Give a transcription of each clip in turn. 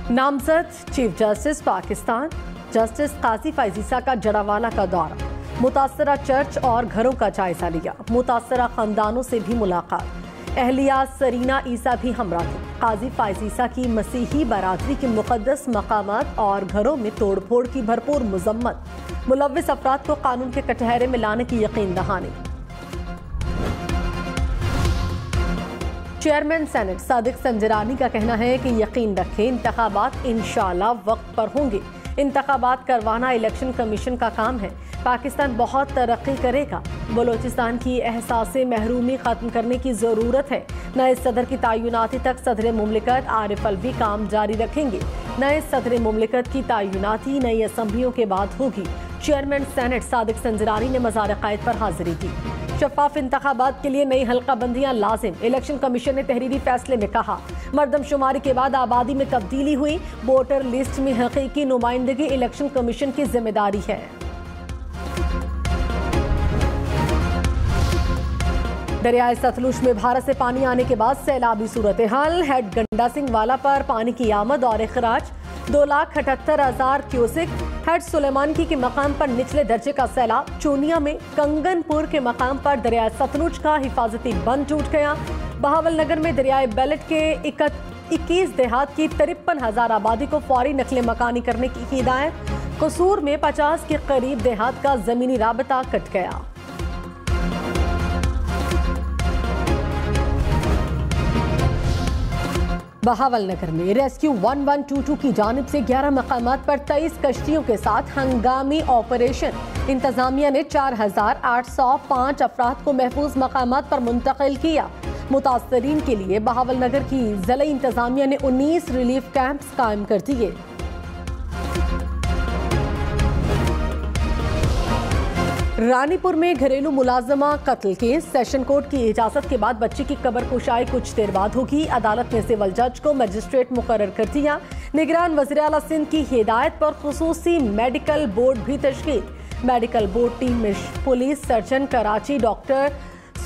नामजद chief justice Pakistan justice काजी फाइजीसा का जड़ावाला का दौरा, मुतासरा चर्च और घरों का जायजा लिया, मुतासरा खानदानों से भी मुलाकात। अहलिया सरीना ईसा भी हमरा थी। काजी फाइजीसा की मसीही बरादरी के मुकद्दस मकामात और घरों में तोड़ फोड़ की भरपूर मजम्मत, मुलव्विस अफराद को कानून के कटहरे में लाने की यकीन दहानी। चेयरमैन सेनेट सादिक संजरानी का कहना है कि यकीन रखें इंतखाबात इंशाअल्लाह वक्त पर होंगे। इंतखाबात करवाना इलेक्शन कमीशन का काम है। पाकिस्तान बहुत तरक्की करेगा। बलोचिस्तान की एहसास महरूमी खत्म करने की ज़रूरत है। नए सदर की तयनाती तक सदर मुमलिकत आरिफ अलवी काम जारी रखेंगे। नए सदर मुमलिकत की तयनाती नई असम्बलियों के बाद होगी। चेयरमैन सेनेट सादिक संजरानी ने मज़ार क़ायद पर हाजिरी की। शफाफ इंतखाबात के लिए नई हल्का बंदियां लाजिम। इलेक्शन कमीशन ने तहरीरी फैसले में कहा, मरदमशुमारी के बाद आबादी में तब्दीली हुई। वोटर लिस्ट में हकीकी नुमाइंदगी इलेक्शन कमीशन की जिम्मेदारी है। दरियाए सतलुज में भारत से पानी आने के बाद सैलाबी सूरत हाल। हेड गंडा सिंह वाला पर पानी की आमद और अखराज 2,78,000 क्यूसिक। हेड सुलेमानकी के मकाम पर निचले दर्जे का सैलाब। चूनिया में कंगनपुर के मकाम पर दरियाए सतलुज का हिफाजती बंद टूट गया। बहावल नगर में दरियाए बेलट के 21 देहात की 53,000 आबादी को फौरी नकले मकानी करने की हिदायत। कसूर में 50 के करीब देहात का जमीनी राबता कट गया। बहावल नगर में रेस्क्यू 1122 की जानिब से 11 मकामात पर 23 कश्तियों के साथ हंगामी ऑपरेशन। इंतजामिया ने 4,805 अफराद को महफूज मकामात पर मुंतकिल किया। मुतासरीन के लिए बहावल नगर की जिला इंतजामिया ने 19 रिलीफ कैंप्स कायम कर दिए। रानीपुर में घरेलू मुलाजमा कत्ल केस। सेशन कोर्ट की इजाजत के बाद बच्ची की कब्र कुशाई कुछ देर बाद होगी। अदालत ने सिविल जज को मजिस्ट्रेट मुकर्रर कर दिया। निगरान वज़ीर आला सिंध की हिदायत पर खुसूसी मेडिकल बोर्ड भी तश्कील। मेडिकल बोर्ड टीम में police surgeon Karachi doctor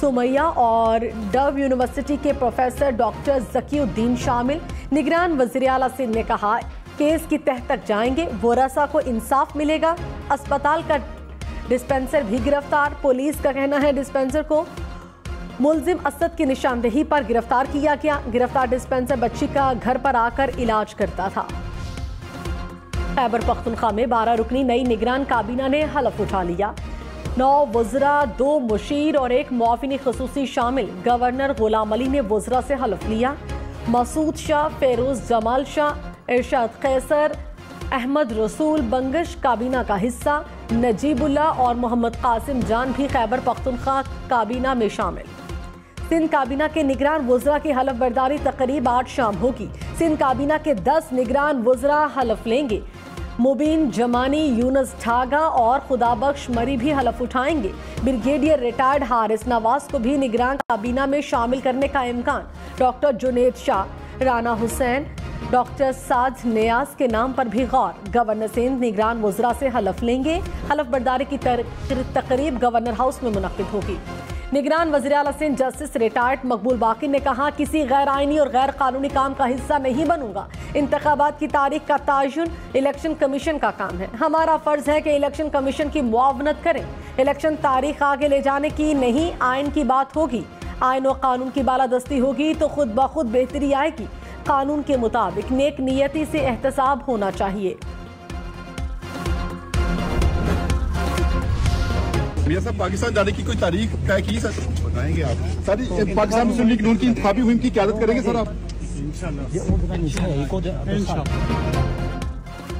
Sumaiya और डव यूनिवर्सिटी के प्रोफेसर डॉक्टर जकीउद्दीन शामिल। निगरान वज़ीर आला सिंध ने कहा, केस की तह तक जाएंगे, वोरसा को इंसाफ मिलेगा। अस्पताल का डिस्पेंसर भी गिरफ्तार। पुलिस का कहना है डिस्पेंसर को मुलजिम असद की निशानदेही पर गिरफ्तार किया गया। गिरफ्तार डिस्पेंसर बच्ची का घर पर आकर इलाज करता था। खैबर पख्तूनख्वा में 12 रुकनी नई निगरान काबीना ने हलफ उठा लिया। 9 वज़रा, 2 मुशीर और 1 मुआविन खुसूसी शामिल। गवर्नर गुलाम अली ने वज़रा से हलफ लिया। मसूद शाह, फेरोज जमाल शाह, इरशाद कैसर, अहमद रसूल बंगश काबीना का हिस्सा। नजीबुल्ला और मोहम्मद कासिम जान भी खैबर पख्तूनख्वा काबीना में शामिल। सिंध काबीना के निगरान वज़रा की हलफ बर्दारी तकरीब 8 शाम होगी। सिंध काबीना के 10 निगरान वज़रा हलफ लेंगे। मुबीन जमानी, यूनुस ठागा और खुदाबख्श मरी भी हलफ उठाएंगे। ब्रिगेडियर रिटायर्ड हारिस नवाज को भी निगरान काबीना में शामिल करने का इम्कान। डॉक्टर जुनेद शाह, राना हुसैन, डॉक्टर साद नियाज के नाम पर भी गौर। गवर्नर सिंध निगरान वज़रा से हलफ लेंगे। हलफ बर्दारी की तकरीब गवर्नर हाउस में मुनक्किद होगी। निगरान वज़ीर आला सिंध जस्टिस रिटायर्ड मकबूल बाकी ने कहा, किसी गैर आइनी और गैर कानूनी काम का हिस्सा नहीं बनूंगा। इंतखाबात की तारीख का तयन इलेक्शन कमीशन का काम है। हमारा फर्ज है कि इलेक्शन कमीशन की मुआवनत करें। इलेक्शन तारीख आगे ले जाने की नहीं, आइन की बात होगी। आइन और कानून की बालादस्ती होगी तो खुद ब खुद बेहतरी आएगी। कानून के मुताबिक नेक नियति से एहतसाब होना चाहिए। भैया साहब, पाकिस्तान जाने की कोई तारीख तय की सर? बताएंगे आप सर? पाकिस्तान मुस्लिम लीग नून की इंतखाबी मुहिम की क़यादत करेंगे सर आप?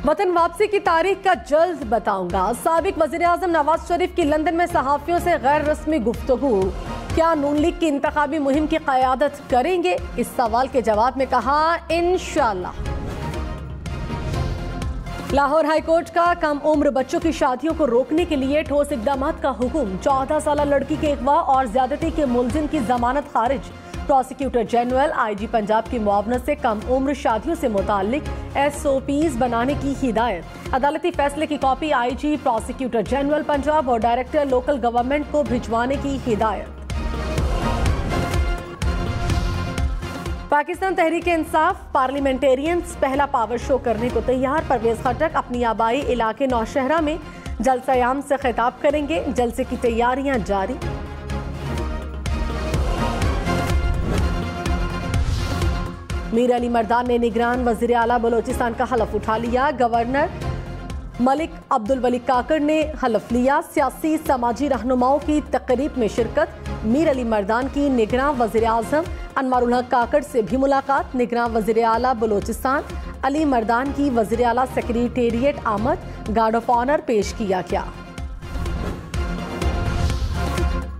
वतन वापसी की तारीख का जल्द बताऊंगा। साबिक वज़ीर आज़म नवाज शरीफ की लंदन में सहाफ़ियों से गैर रस्मी गुफ्तगू। क्या नून लीग की इंतखाबी मुहिम की क़यादत करेंगे? इस सवाल के जवाब में कहा, इंशाअल्लाह। लाहौर हाई कोर्ट का कम उम्र बच्चों की शादियों को रोकने के लिए ठोस इक़दाम का हुक्म। 14 साल लड़की के अगवा और ज्यादती के मुलजिम की जमानत खारिज। प्रोसिक्यूटर जनरल IG पंजाब की मुआवनत से कम उम्र शादियों से मुताल्लिक SOPs बनाने की हिदायत। अदालती फैसले की copy IG, prosecutor general Punjab और डायरेक्टर लोकल गवर्नमेंट को भिजवाने की हिदायत। पाकिस्तान तहरीक इंसाफ पार्लियामेंटेरियंस पहला पावर शो करने को तैयार। परवेज खटक अपनी आबाई इलाके नौशहरा में जलसायाम से खिताब करेंगे। जलसे की तैयारियां जारी। मीर अली मर्दान ने निगरान वजीर आला बलोचिस्तान का हलफ उठा लिया। गवर्नर मलिक अब्दुल वली काकड़ ने हलफ लिया। सियासी समाजी रहनुमाओं की तकरीब में शिरकत। मीर अली मर्दान की निगरान वजीर आजम अनवारुल हक काकड़ से भी मुलाकात। निगरान वजीर आला बलोचिस्तान अली मर्दान की वजीर आला सेक्रेटेरिएट आमद। गार्ड ऑफ ऑनर पेश किया गया।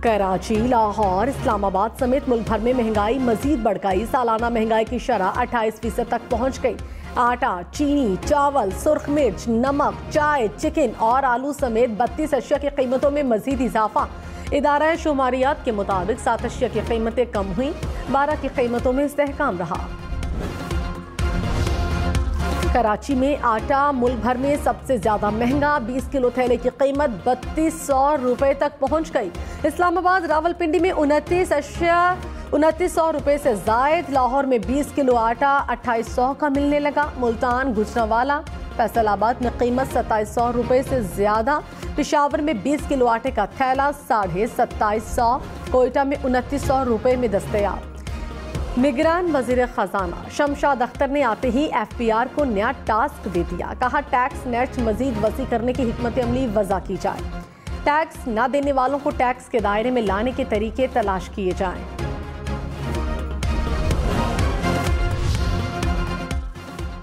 कराची, लाहौर, इस्लामाबाद समेत मुल्क भर में महंगाई मजीद बढ़ गई। सालाना महंगाई की शरह 28% तक पहुंच गई। आटा, चीनी, चावल, सुर्ख मिर्च, नमक, चाय, चिकन और आलू समेत 32 अशिया की कीमतों में मजीद इजाफा। इदारा शुमारियात के मुताबिक 7 अशिया की कीमतें कम हुई, 12 की कीमतों में इस्तेहकाम रहा। कराची में आटा मुल्क भर में सबसे ज्यादा महंगा। 20 किलो थैले की कीमत 3200 रुपए तक पहुंच गई। इस्लामाबाद, रावलपिंडी में 2900 रुपए से जायद। लाहौर में 20 किलो आटा 2800 का मिलने लगा। मुल्तान, गुजरांवाला, फैसलाबाद में कीमत 2700 रुपए से ज्यादा। पेशावर में 20 किलो आटे का थैला 2750। कोयटा में 2900 रुपए में दस्तयाब। निगरान वजीर खजाना शमशाद अख्तर ने आते ही FPR को नया टास्क दे दिया। कहा टैक्स नेट मजीद वसी करने की हिकमत अमली वज़ा की जाए। टैक्स न देने वालों को टैक्स के दायरे में लाने के तरीके तलाश किए जाएं।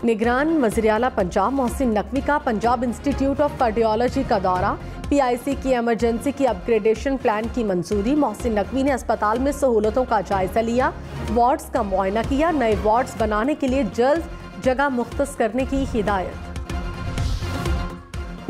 निगरान वज़ीर आला पंजाब मोहसिन नकवी का पंजाब इंस्टीट्यूट ऑफ कार्डियोलॉजी का दौरा। PIC की इमरजेंसी की अपग्रेडेशन प्लान की मंजूरी। मोहसिन नकवी ने अस्पताल में सहूलतों का जायजा लिया, वार्ड्स का मुआयना किया। नए वार्ड्स बनाने के लिए जल्द जगह मुख्तस करने की हिदायत।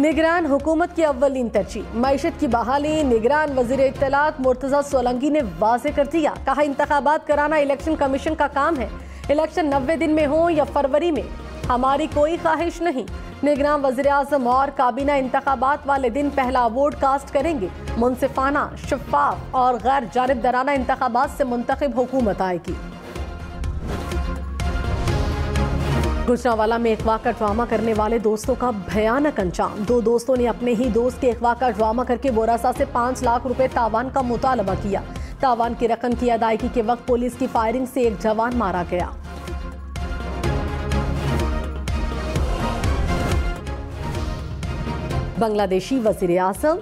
निगरान हुकूमत की अव्वलीन तरजीह मईशत की बहाली। निगरान वजीर इत्तलात मुर्तजा सोलंकी ने वाज़ेह कर दिया। कहा इंतखाबात कराना इलेक्शन कमीशन का काम है। इलेक्शन 90 दिन में हो या फरवरी में, हमारी कोई ख्वाहिश नहीं। निगरान वज़ीर आज़म और काबीना इंतखाबात वाले दिन पहला वोट कास्ट करेंगे। मुनसिफाना, शफाफ और गैर जानिबदाराना इंतखाबात से मुंतखब हुकूमत आएगी। गुजरांवाला में अगवा का ड्रामा करने वाले दोस्तों का भयानक अंजाम। 2 दोस्तों ने अपने ही दोस्त के अगवा का ड्रामा करके बोरासा से 5 लाख रुपए तावान का मुतालबा किया। तावान की रकम की अदायगी के वक्त पुलिस की फायरिंग से एक जवान मारा गया। बांग्लादेशी वजीर आज़म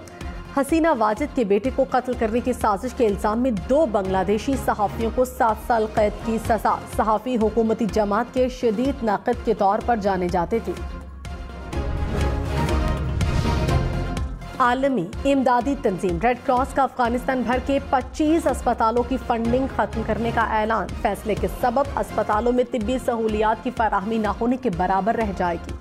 हसीना वाजिद के बेटे को कत्ल करने की साजिश के इल्जाम में 2 बांग्लादेशी सहाफ़ियों को 7 साल कैद की सजा। सहाफ़ी हुकूमती जमात के शदीद नाक़िद के तौर पर जाने जाते थे। आलमी इमदादी तंजीम रेड क्रॉस का अफगानिस्तान भर के 25 अस्पतालों की फंडिंग खत्म करने का ऐलान। फैसले के सबब अस्पतालों में तिब्बी सहूलियात की फराहमी न होने के बराबर रह जाएगी।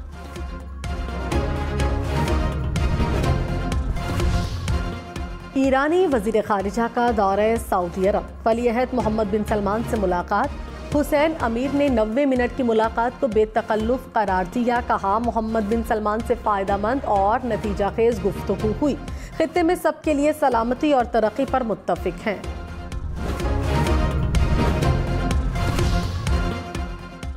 ईरानी वजीर खारिजा का दौरा सऊदी अरब। वलीअहद मोहम्मद बिन सलमान से मुलाकात। हुसैन अमीर ने 90 मिनट की मुलाकात को बेतकल्लुफ करार दिया। कहा मोहम्मद बिन सलमान से फ़ायदेमंद और नतीजा खेज गुफ्तगू हुई। खित्ते में सबके लिए सलामती और तरक्की पर मुत्तफिक हैं।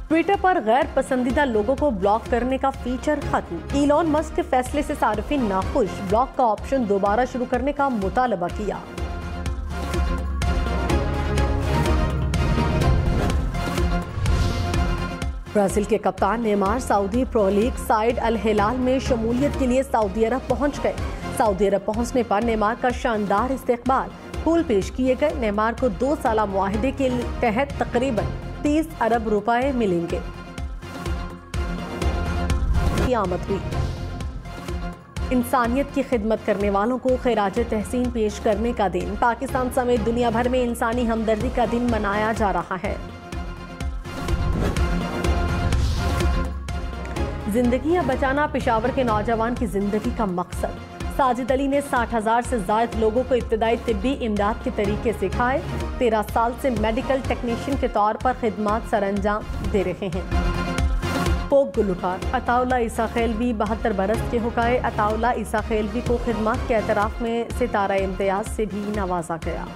ट्विटर पर गैर पसंदीदा लोगों को ब्लॉक करने का फीचर खत्म। इलॉन मस्क के फैसले से सार्फिन नाखुश। ब्लॉक का ऑप्शन दोबारा शुरू करने का मुतालबा किया। ब्राजील के कप्तान Neymar Saudi Pro League side Al Hilal में शमूलियत के लिए सऊदी अरब पहुंच गए। सऊदी अरब पहुंचने पर नेमार का शानदार इस्तकबाल। फूल पेश किए गए। नेमार को 2 साला मुआहदे के तहत तकरीबन 30 अरब रुपए मिलेंगे। क़यामत हुई। इंसानियत की खिदमत करने वालों को खिराज तहसीन पेश करने का दिन। पाकिस्तान समेत दुनिया भर में इंसानी हमदर्दी का दिन मनाया जा रहा है। जिंदगियां बचाना पेशावर के नौजवान की जिंदगी का मकसद। साजिद अली ने 60,000 से ज्यादा लोगों को इब्तदाई तिब्बी इमदाद के तरीके सिखाए। 13 साल से मेडिकल टेक्नीशियन के तौर पर खिदमात सरअंजाम दे रहे हैं। फोक गुलकार अताउल्ला ईसा खेलवी 72 बरस के हो गए। अताउल्ला ईसा खेलवी को खिदमत के एतराफ में सितारा इम्तियाज से भी नवाजा गया।